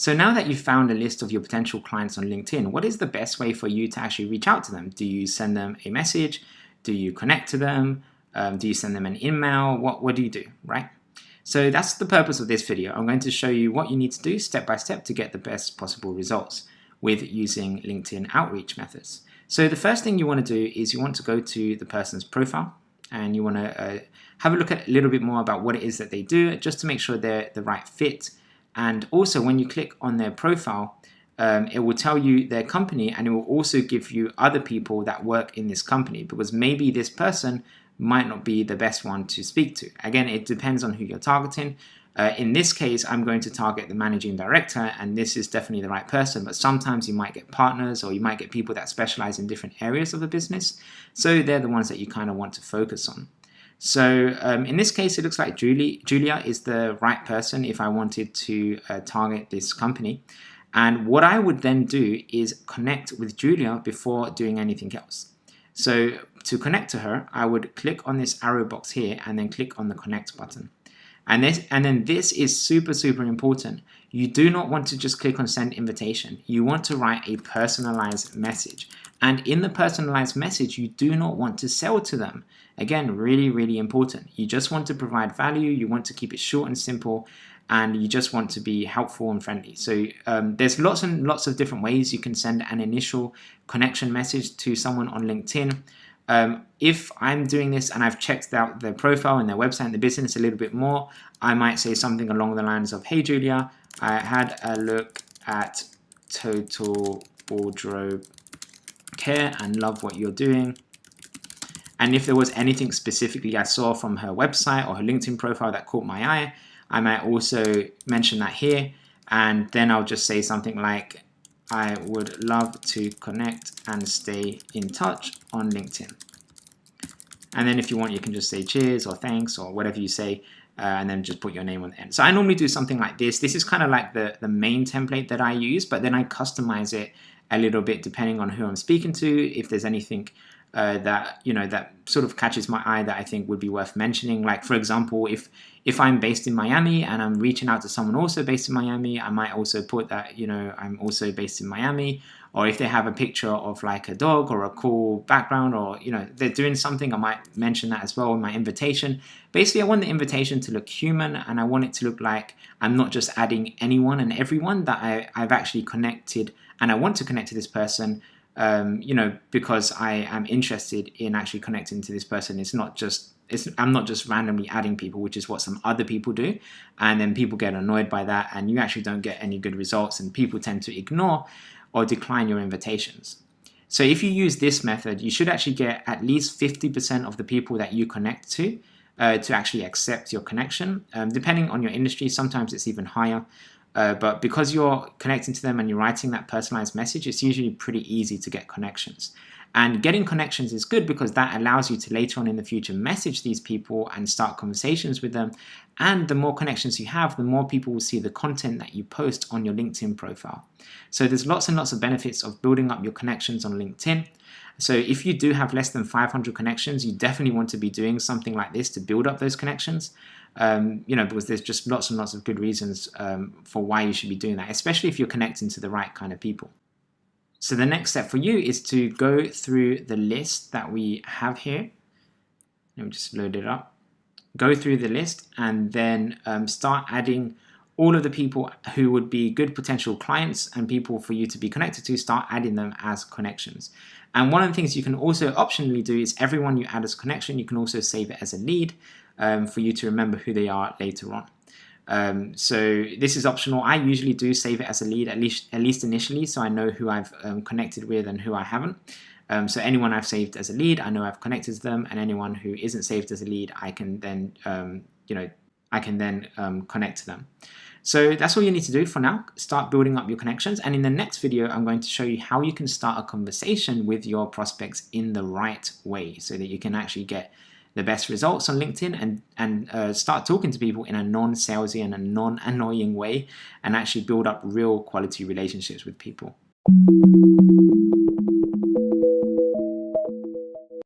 So now that you've found a list of your potential clients on LinkedIn, what is the best way for you to actually reach out to them? Do you send them a message? Do you connect to them? Do you send them an email? What do you do, right? So that's the purpose of this video. I'm going to show you what you need to do step by step to get the best possible results with using LinkedIn outreach methods. So the first thing you want to do is you want to go to the person's profile and you want to have a look at a little bit more about what it is that they do, just to make sure they're the right fit. And also when you click on their profile, it will tell you their company, and it will also give you other people that work in this company, because maybe this person might not be the best one to speak to. Again, it depends on who you're targeting. In this case, I'm going to target the managing director, and this is definitely the right person, but sometimes you might get partners or you might get people that specialize in different areas of the business. So they're the ones that you kind of want to focus on. So in this case, it looks like Julia is the right person if I wanted to target this company. And what I would then do is connect with Julia before doing anything else. So to connect to her, I would click on this arrow box here and then click on the connect button. And then this is super, super important. You do not want to just click on send invitation. You want to write a personalized message. And in the personalized message, you do not want to sell to them. Again, really, really important. You just want to provide value. You want to keep it short and simple. And you just want to be helpful and friendly. So there's lots and lots of different ways you can send an initial connection message to someone on LinkedIn. If I'm doing this and I've checked out their profile and their website and the business a little bit more, I might say something along the lines of, hey Julia, I had a look at Total Wardrobe Care and love what you're doing. And if there was anything specifically I saw from her website or her LinkedIn profile that caught my eye, I might also mention that here. And then I'll just say something like, I would love to connect and stay in touch on LinkedIn. And then if you want, you can just say cheers or thanks or whatever you say, and then just put your name on the end. So I normally do something like this. This is kind of like the main template that I use, but then I customize it a little bit depending on who I'm speaking to. If there's anything that sort of catches my eye that I think would be worth mentioning. Like for example, if I'm based in Miami and I'm reaching out to someone also based in Miami, I might also put that, I'm also based in Miami. Or if they have a picture of like a dog or a cool background, or they're doing something, I might mention that as well in my invitation. Basically, I want the invitation to look human, and I want it to look like I'm not just adding anyone and everyone, that I've actually connected and I want to connect to this person. Because I am interested in actually connecting to this person. I'm not just randomly adding people, which is what some other people do, and then people get annoyed by that, and you actually don't get any good results, and people tend to ignore or decline your invitations. So if you use this method, you should actually get at least 50% of the people that you connect to actually accept your connection. Depending on your industry, sometimes it's even higher. But because you're connecting to them and you're writing that personalized message, it's usually pretty easy to get connections. And getting connections is good because that allows you to later on in the future message these people and start conversations with them. And the more connections you have, the more people will see the content that you post on your LinkedIn profile. So there's lots and lots of benefits of building up your connections on LinkedIn. So if you do have less than 500 connections, you definitely want to be doing something like this to build up those connections. Because there's just lots and lots of good reasons for why you should be doing that, especially if you're connecting to the right kind of people. So the next step for you is to go through the list that we have here. Let me just load it up. Go through the list and then start adding all of the people who would be good potential clients and people for you to be connected to. Start adding them as connections. And one of the things you can also optionally do is everyone you add as a connection, you can also save it as a lead for you to remember who they are later on. So this is optional. I usually do save it as a lead, at least initially, so I know who I've connected with and who I haven't. So anyone I've saved as a lead, I know I've connected to them, and anyone who isn't saved as a lead, I can then connect to them. So that's all you need to do for now. Start building up your connections, and in the next video, I'm going to show you how you can start a conversation with your prospects in the right way, so that you can actually get the best results on LinkedIn and start talking to people in a non-salesy and a non-annoying way, and actually build up real quality relationships with people.